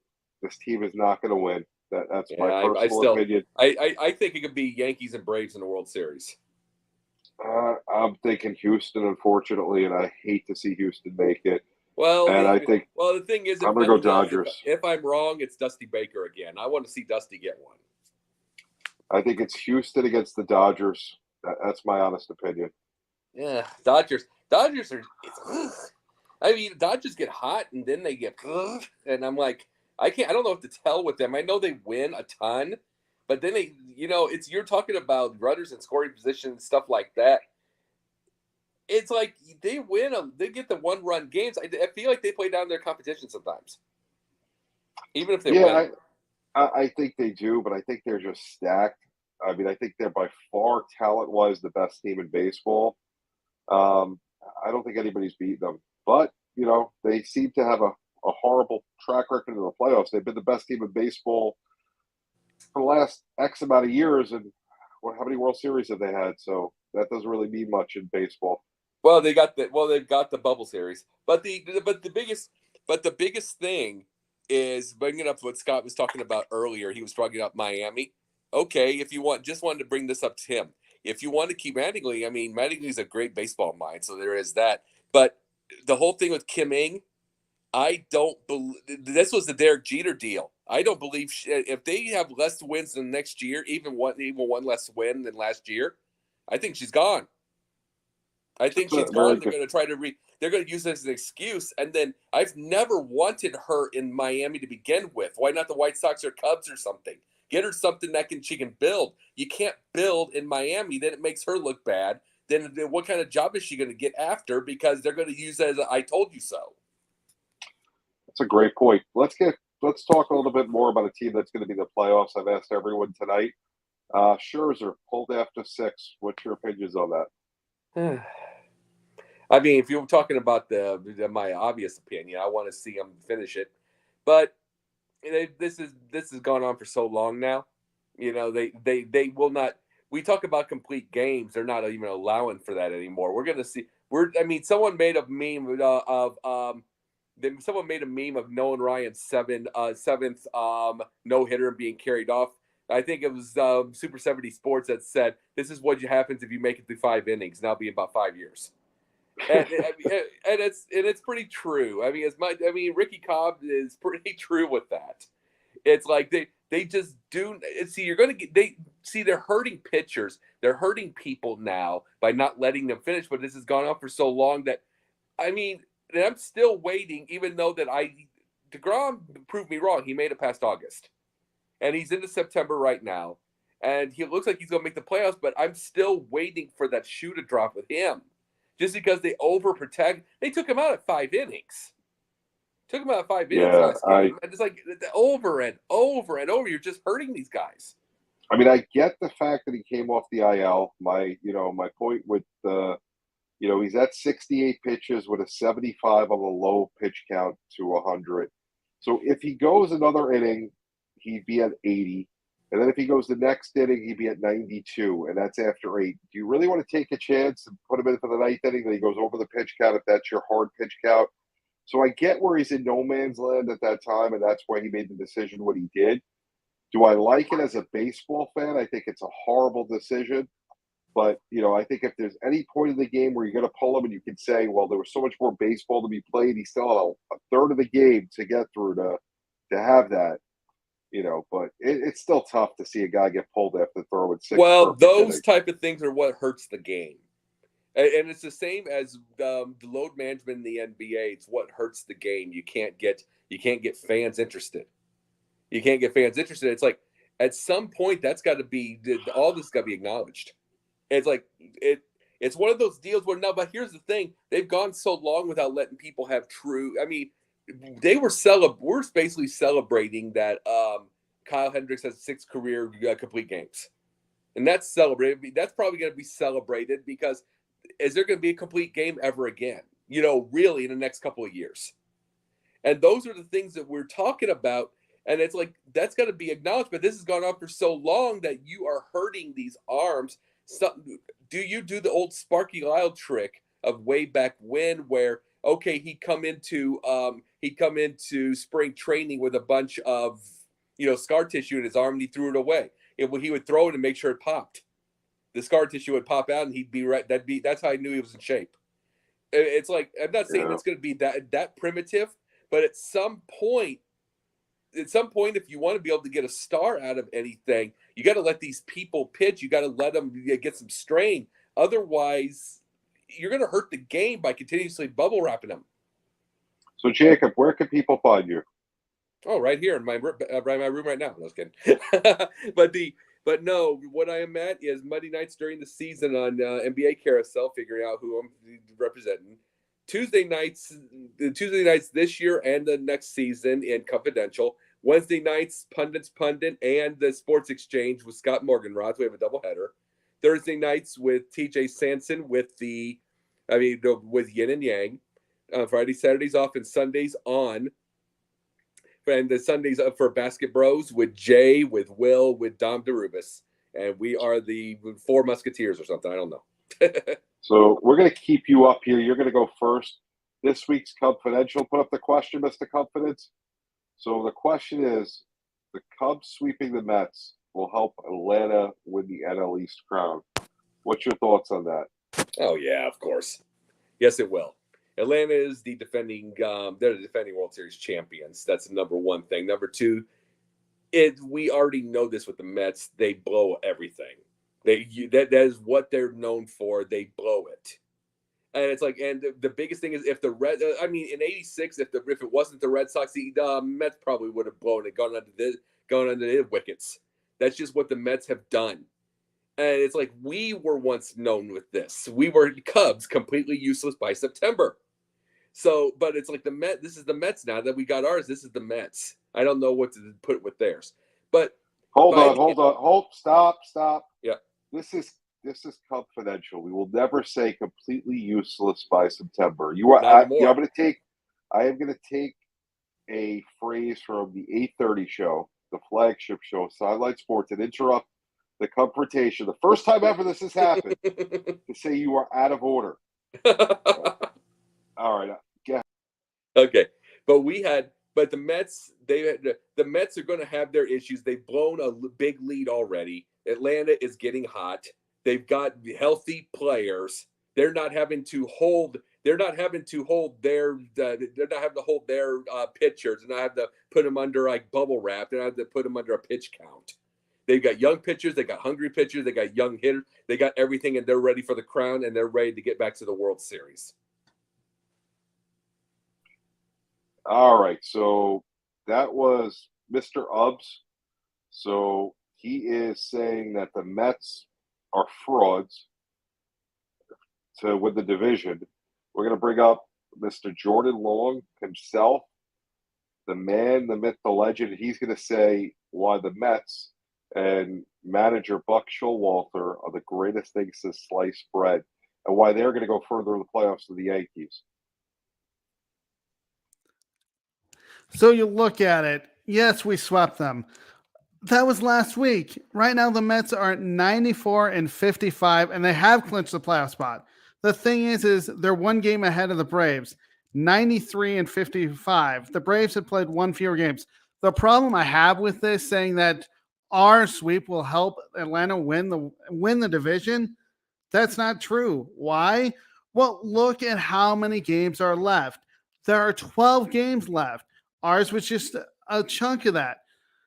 this team is not going to win. That's my personal opinion. I think it could be Yankees and Braves in the World Series. I'm thinking Houston, unfortunately, and I hate to see Houston make it. Well, the thing is, I'm going to go Dodgers. If I'm wrong, it's Dusty Baker again. I want to see Dusty get one. I think it's Houston against the Dodgers. That's my honest opinion. Yeah, Dodgers are. I mean, Dodgers get hot and then they get, and I'm like, I don't know what to tell with them. I know they win a ton, but then they, you're talking about runners in scoring position and stuff like that. It's like they they get the 1-run games. I feel like they play down their competition sometimes, even if they win. I think they do, but I think they're just stacked. I mean, I think they're by far talent-wise the best team in baseball. I don't think anybody's beaten them, but they seem to have a horrible track record in the playoffs. They've been the best team in baseball for the last X amount of years, and how many World Series have they had? So that doesn't really mean much in baseball. Well, they've got the bubble series, but the biggest thing is bringing up what Scott was talking about earlier. He was talking about Miami. Okay, if you wanted to bring this up to him. If you want to keep Mattingly, I mean, Mattingly's a great baseball mind, so there is that. But the whole thing with Kim Ng, I don't believe this was the Derek Jeter deal. I don't believe if they have less wins than next year, even one less win than last year, I think she's gone. I think she's gone. They're going to try to they're going to use this as an excuse. And then I've never wanted her in Miami to begin with. Why not the White Sox or Cubs or something? Get her something she can build. You can't build in Miami. Then it makes her look bad. Then what kind of job is she going to get after? Because they're going to use it as I told you so. That's a great point. Let's talk a little bit more about a team that's going to be in the playoffs. I've asked everyone tonight. Scherzer pulled after 6. What's your opinions on that? I mean, if you're talking about my obvious opinion, I want to see him finish it. But this has gone on for so long now. They will not. We talk about complete games. They're not even allowing for that anymore. We're going to see. Someone made a meme someone made a meme of Nolan Ryan's seventh no hitter being carried off. I think it was Super 70 Sports that said this is what happens if you make it through 5 innings. Now be about 5 years. And it's pretty true. I mean, Ricky Cobb is pretty true with that. It's like they just do. See, they're hurting pitchers. They're hurting people now by not letting them finish. But this has gone on for so long that, I mean, I'm still waiting. Even though that DeGrom proved me wrong. He made it past August, and he's into September right now, and he looks like he's going to make the playoffs. But I'm still waiting for that shoe to drop with him. Just because they overprotect, they took him out at 5 innings. Took him out at 5 innings last game. And it's like over and over and over. You're just hurting these guys. I mean, I get the fact that he came off the IL. My point with he's at 68 pitches with a 75 on the low pitch count to 100. So if he goes another inning, he'd be at 80. And then if he goes the next inning, he'd be at 92, and that's after 8. Do you really want to take a chance and put him in for the 9th inning that he goes over the pitch count if that's your hard pitch count? So I get where he's in no man's land at that time, and that's why he made the decision what he did. Do I like it as a baseball fan? I think it's a horrible decision. But, I think if there's any point in the game where you're going to pull him and you can say, well, there was so much more baseball to be played, he still had a third of the game to get through to have that. But it's still tough to see a guy get pulled after throwing 6. Well, those type of things are what hurts the game. And it's the same as the load management in the NBA. It's what hurts the game. You can't get fans interested. You can't get fans interested. It's like at some point that's got to be all this got to be acknowledged. It's like it's one of those deals where no. But here's the thing: they've gone so long without letting people have true. I mean, we're basically celebrating that Kyle Hendricks has 6 career complete games, and that's celebrated. That's probably going to be celebrated because is there going to be a complete game ever again? Really in the next couple of years, and those are the things that we're talking about. And it's like that's got to be acknowledged. But this has gone on for so long that you are hurting these arms. Do you do the old Sparky Lyle trick of way back when, where okay, he'd come into spring training with a bunch of scar tissue in his arm, and he threw it away. He would throw it and make sure it popped. The scar tissue would pop out, and he'd be right. That's how I knew he was in shape. It's like I'm not saying it's going to be that primitive, but at some point, if you want to be able to get a star out of anything, you got to let these people pitch. You got to let them get some strain. Otherwise, you're going to hurt the game by continuously bubble wrapping them. So, Jacob, where can people find you? Oh, right here in my room right now. No, I was kidding. But no, what I am at is Monday nights during the season on NBA Carousel, figuring out who I'm representing. Tuesday nights this year and the next season in Cubfidential. Wednesday nights, Pundits Pundit and the Sports Exchange with Scott Morganroth. We have a doubleheader. Thursday nights with TJ Sanson with Yin and Yang. Friday, Saturdays off, and Sundays on. And the Sundays up for Basket Bros with Jay, with Will, with Dom DeRubis. And we are the Four Musketeers or something. I don't know. So we're going to keep you up here. You're going to go first. This week's Cubfidential. Put up the question, Mr. Confidence. So the question is, the Cubs sweeping the Mets will help Atlanta win the NL East crown. What's your thoughts on that? Oh, yeah, of course. Yes, it will. Atlanta is they're the defending World Series champions. That's the number one thing. Number two, we already know this with the Mets. They blow everything. That is what they're known for. They blow it. And it's like, and the biggest thing is if the in '86, if it wasn't the Red Sox, the Mets probably would have blown it, gone under the wickets. That's just what the Mets have done. And it's like, we were once known with this. We were Cubs, completely useless by September. So, but it's like the Mets. This is the Mets now that we got ours. This is the Mets. I don't know what to put with theirs. But hold on, stop. Yeah, this is Cubfidential. We will never say completely useless by September. I am going to take a phrase from the 8:30 show, the flagship show, Sideline Sports, and interrupt the confrontation. The first time ever this has happened to say you are out of order. All right. Yeah. Okay. But the Mets, the Mets are going to have their issues. They've blown a big lead already. Atlanta is getting hot. They've got healthy players. They're not having to hold their pitchers, and I have to put them under like bubble wrap. They have to put them under a pitch count. They've got young pitchers. They got hungry pitchers. They got young hitters. They got everything, and they're ready for the crown, and they're ready to get back to the World Series. All right. So that was Mr. Ubbs. So he is saying that the Mets are frauds to win the division. We're going to bring up Mr. Jordan Long himself, the man, the myth, the legend. He's going to say why the Mets and manager Buck Showalter are the greatest things to slice bread and why they're going to go further in the playoffs than the Yankees. So you look at it. Yes, we swept them. That was last week. Right now, the Mets are 94-55, and they have clinched the playoff spot. The thing is they're one game ahead of the Braves, 93-55. The Braves have played one fewer games. The problem I have with this, saying that our sweep will help Atlanta win the division, that's not true. Why? Well, look at how many games are left. There are 12 games left. Ours was just a chunk of that.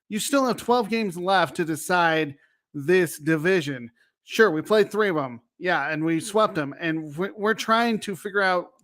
You still have 12 games left to decide this division. Sure, we played 3 of them. Yeah, and we swept them. And we're trying to figure out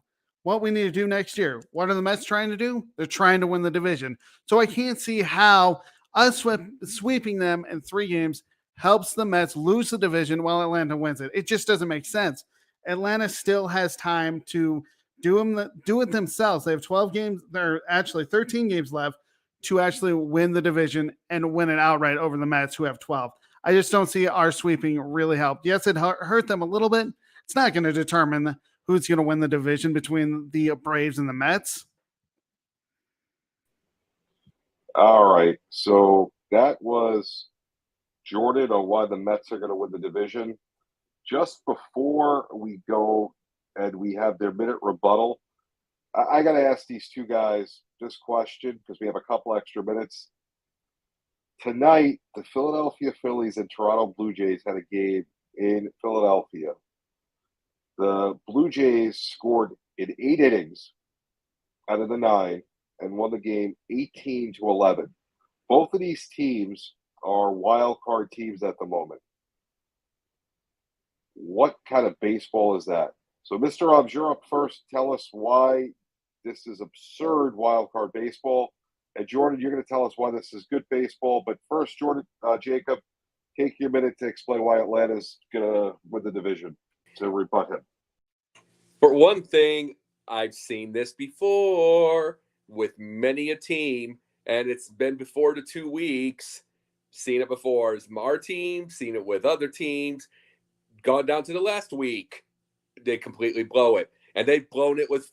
what we need to do next year. What are the Mets trying to do? They're trying to win the division. So I can't see how us sweeping them in 3 games helps the Mets lose the division while Atlanta wins it. It just doesn't make sense. Atlanta still has time to do it themselves. They have 12 games. There are actually 13 games left to actually win the division and win it outright over the Mets, who have 12. I just don't see our sweeping really helped. Yes, it hurt them a little bit. It's not going to determine who's going to win the division between the Braves and the Mets. All right. So that was Jordan on why the Mets are going to win the division. Just before we go and we have their minute rebuttal, I got to ask these two guys this question because we have a couple extra minutes. Tonight, the Philadelphia Phillies and Toronto Blue Jays had a game in Philadelphia. The Blue Jays scored in 8 innings out of the 9 and won the game 18-11. Both of these teams are wild card teams at the moment. What kind of baseball is that? So, Mr. Ubbs, you're up first. Tell us why this is absurd wild card baseball. And Jordan, you're going to tell us why this is good baseball. But first, Jordan, Jacob, take your minute to explain why Atlanta's going to win the division to rebut him. For one thing, I've seen this before with many a team, and it's been before the 2 weeks. Seen it before. It's our team, seen it with other teams. Gone down to the last week, they completely blow it. And they've blown it with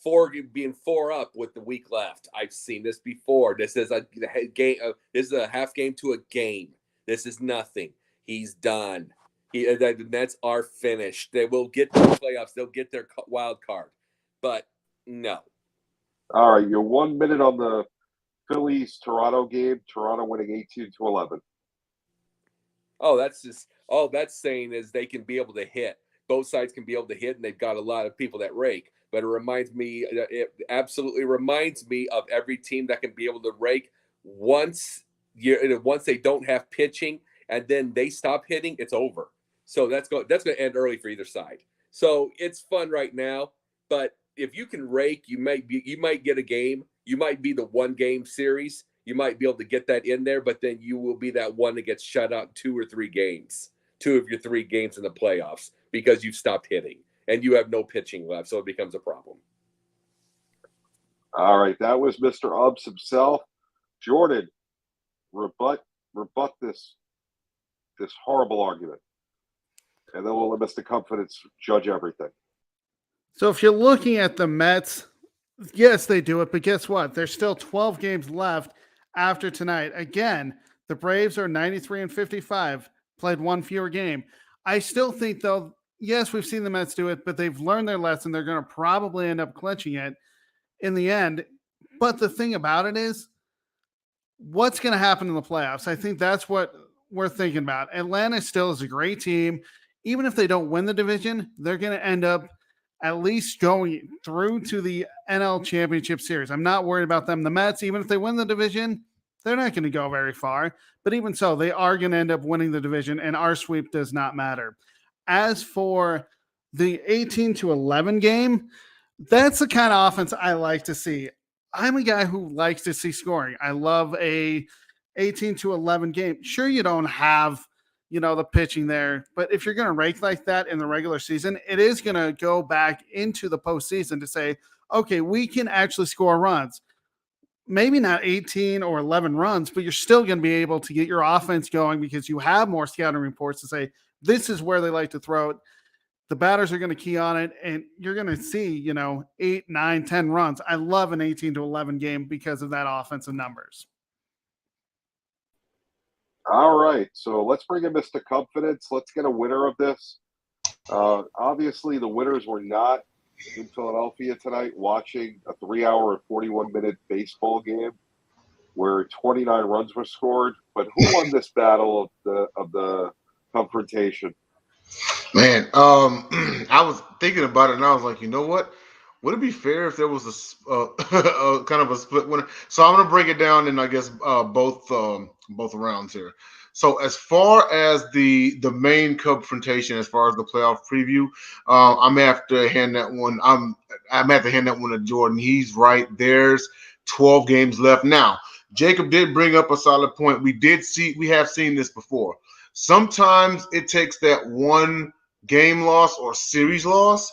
being 4 up with the week left. I've seen this before. This is a game. This is a half game to a game. This is nothing. He's done. The Nets are finished. They will get to the playoffs. They'll get their wild card. But no. All right, you're 1 minute on the Phillies-Toronto game. Toronto winning 18-11. Oh, that's saying is they can be able to hit. Both sides can be able to hit, and they've got a lot of people that rake. But it absolutely reminds me of every team that can be able to rake once they don't have pitching, and then they stop hitting, it's over. So that's going to end early for either side. So it's fun right now, but if you can rake, you might get a game. You might be the 1 game series. You might be able to get that in there, but then you will be that one that gets shut out 2 or 3 games, 2 of your 3 games in the playoffs because you've stopped hitting and you have no pitching left. So it becomes a problem. All right. That was Mr. Ubbs himself. Jordan, rebut this horrible argument. And then we'll let Mr. Cubfidential judge everything. So if you're looking at the Mets, yes, they do it, but guess what? There's still 12 games left after tonight. Again, the Braves are 93-55, played 1 fewer game. I still think, though, yes, we've seen the Mets do it, but they've learned their lesson. They're going to probably end up clinching it in the end. But the thing about it is, what's going to happen in the playoffs? I think that's what we're thinking about. Atlanta still is a great team. Even if they don't win the division, they're going to end up at least going through to the NL Championship Series. I'm not worried about them. The Mets, even if they win the division, they're not going to go very far. But even so, they are going to end up winning the division, and our sweep does not matter. As for the 18-11 game, that's the kind of offense I like to see. I'm a guy who likes to see scoring. I love a 18-11 game. Sure, you don't have the pitching there. But if you're going to rake like that in the regular season, it is going to go back into the postseason to say, okay, we can actually score runs. Maybe not 18 or 11 runs, but you're still going to be able to get your offense going because you have more scouting reports to say, this is where they like to throw it. The batters are going to key on it, and you're going to see, 8, 9, 10 runs. I love an 18-11 game because of that offensive numbers. All right, so let's bring in Mr. Cubfidential. Let's get a winner of this. Obviously, the winners were not in Philadelphia tonight watching a 3-hour and 41-minute baseball game where 29 runs were scored. But who won this battle of the confrontation? Man, I was thinking about it, and I was like, you know what? Would it be fair if there was a kind of a split winner? So I'm going to break it down in, I guess, both rounds here. So as far as the main confrontation, as far as the playoff preview, I'm going to have to hand that one. I'm going to have to hand that one to Jordan. He's right. There's 12 games left. Now, Jacob did bring up a solid point. We have seen this before. Sometimes it takes that one game loss or series loss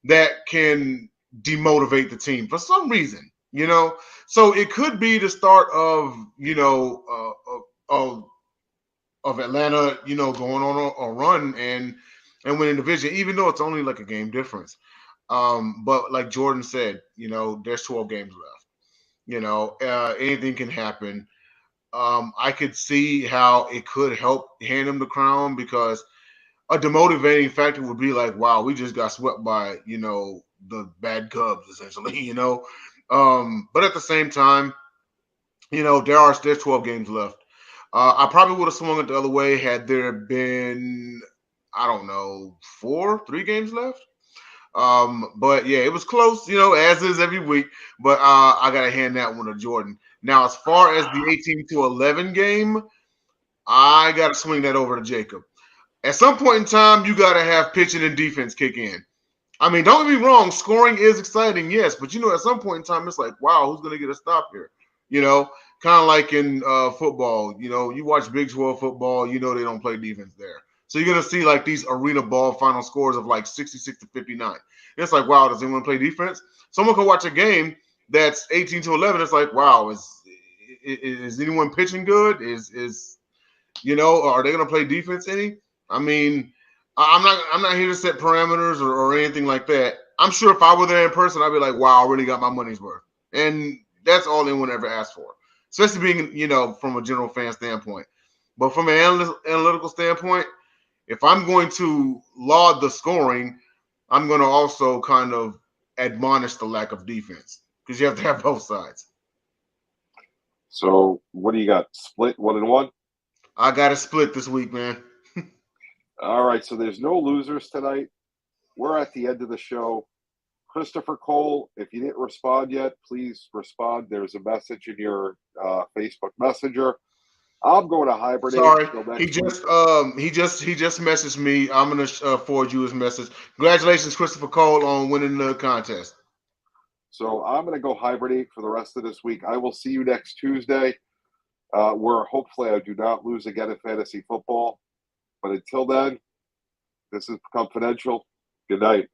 that can demotivate the team for some reason, So it could be the start of of Atlanta, going on a run and winning the division, even though it's only like a game difference. But like Jordan said, there's 12 games left. Anything can happen. I could see how it could help hand him the crown because a demotivating factor would be like, wow, we just got swept by, the bad Cubs, essentially, But at the same time, there's 12 games left. I probably would have swung it the other way had there been, I don't know, 3 games left. But yeah, it was close, as is every week. But I got to hand that one to Jordan. Now, as far as the 18-11 game, I got to swing that over to Jacob. At some point in time, you got to have pitching and defense kick in. I mean, don't get me wrong, scoring is exciting, yes, but at some point in time, it's like, wow, who's going to get a stop here? Kind of like in football. You watch Big 12 football, they don't play defense there. So you're going to see like these arena ball final scores of like 66-59. And it's like, wow, does anyone play defense? Someone can watch a game that's 18-11. It's like, wow, is anyone pitching good? Are they going to play defense any? I mean, I'm not here to set parameters or anything like that. I'm sure if I were there in person, I'd be like, wow, I really got my money's worth. And that's all anyone ever asked for, especially being, from a general fan standpoint. But from an analytical standpoint, if I'm going to laud the scoring, I'm going to also kind of admonish the lack of defense because you have to have both sides. So what do you got? Split 1-1? I got a split this week, man. All right, so there's no losers tonight. We're at the end of the show. Christopher Cole, if you didn't respond yet, please respond. There's a message in your Facebook Messenger. I'm going to hibernate. Sorry, he just messaged me. I'm gonna forward you his message. Congratulations, Christopher Cole, on winning the contest. So I'm going to go hibernate for the rest of this week. I will see you next Tuesday, where hopefully I do not lose again in fantasy football. But until then, this is Cubfidential. Good night.